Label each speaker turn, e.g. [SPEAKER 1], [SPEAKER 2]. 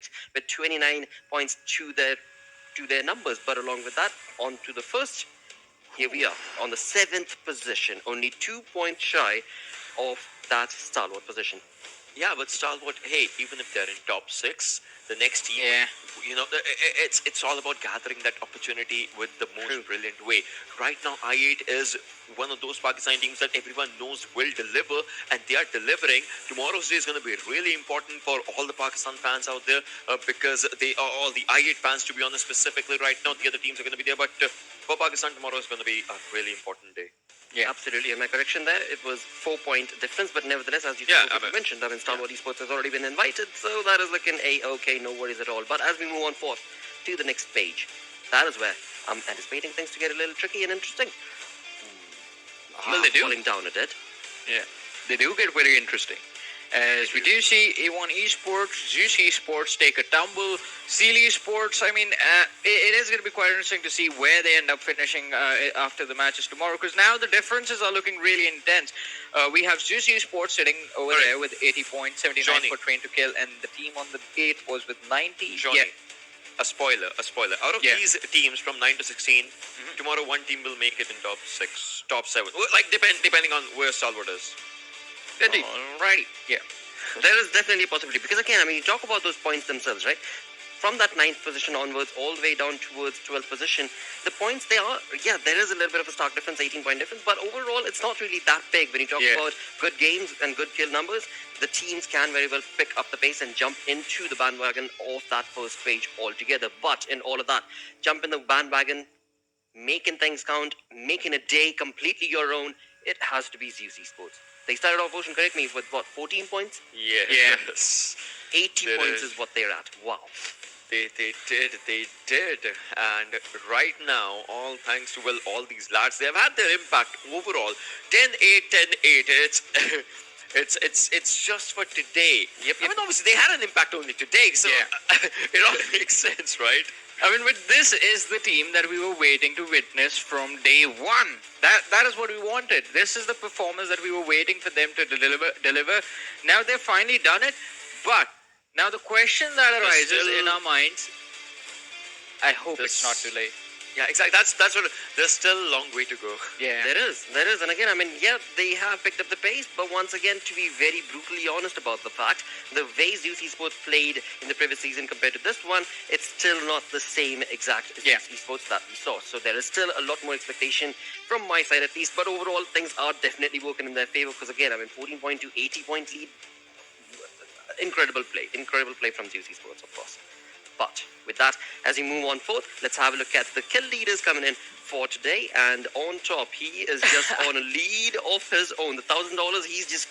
[SPEAKER 1] next with 29 points to their numbers. But along with that, on to the first. Here we are on the 7th position, only 2 points shy of that stalwart position.
[SPEAKER 2] Yeah, but Stalwart, hey, even if they're in top 6, the next team, it's all about gathering that opportunity with the most brilliant way. Right now, I-8 is one of those Pakistan teams that everyone knows will deliver, and they are delivering. Tomorrow's day is going to be really important for all the Pakistan fans out there because they are all the I-8 fans, to be honest, specifically right now. The other teams are going to be there, but for Pakistan, tomorrow is going to be a really important day.
[SPEAKER 1] Yeah, absolutely. And my correction there, it was 4-point difference, but nevertheless, as you mentioned, Stalwart Esports has already been invited, so that is looking okay, no worries at all. But as we move on forth to the next page, that is where I'm anticipating things to get a little tricky and interesting.
[SPEAKER 3] Well, they do.
[SPEAKER 1] Falling down a bit.
[SPEAKER 3] Yeah, they do get very interesting. As we do see A1 Esports, Zeus Esports take a tumble, Seal Esports, I mean, it is going to be quite interesting to see where they end up finishing after the matches tomorrow, because now the differences are looking really intense. We have Zeus Esports sitting over there with 80 points, 79 for Train to Kill, and the team on the 8 was with 90.
[SPEAKER 2] Johnny, a spoiler. Out of these teams from 9 to 16, tomorrow one team will make it in top 6, top 7, like depending on where Stalwart is.
[SPEAKER 1] Indeed.
[SPEAKER 3] Alrighty. Yeah.
[SPEAKER 1] There is definitely a possibility. Because again, I mean, you talk about those points themselves, right? From that 9th position onwards, all the way down towards 12th position, the points there is a little bit of a stark difference, 18-point difference, but overall, it's not really that big. When you talk about good games and good kill numbers, the teams can very well pick up the pace and jump into the bandwagon of that first page altogether. But in all of that, jump in the bandwagon, making things count, making a day completely your own, it has to be Zeus Esports. They started off, Ocean, correct me, with what, 14 points?
[SPEAKER 2] Yes.
[SPEAKER 1] 80 points is what they're at. Wow.
[SPEAKER 2] They did. And right now, all thanks to, all these lads, they have had their impact overall. 10-8, 10-8. It's just for today.
[SPEAKER 1] Yep.
[SPEAKER 2] I mean, obviously, they had an impact only today, so it all makes sense, right?
[SPEAKER 3] I mean, but this is the team that we were waiting to witness from day one. That is what we wanted. This is the performance that we were waiting for them to deliver. Now they've finally done it. But now the question that arises in our minds, I hope it's not too late.
[SPEAKER 2] Yeah, exactly. That's what. There's still a long way to go.
[SPEAKER 1] Yeah, there is. And again, I mean, they have picked up the pace, but once again, to be very brutally honest about the fact, the way Zeus Esports played in the previous season compared to this one, it's still not the same exact Zeus Esports that we saw. So there is still a lot more expectation from my side at least, but overall, things are definitely working in their favor because again, I mean, 14-point to 80-point lead, incredible play from Zeus Esports, of course. But with that, as we move on forth, let's have a look at the kill leaders coming in for today. And on top, he is just on a lead of his own. The $1,000, he's just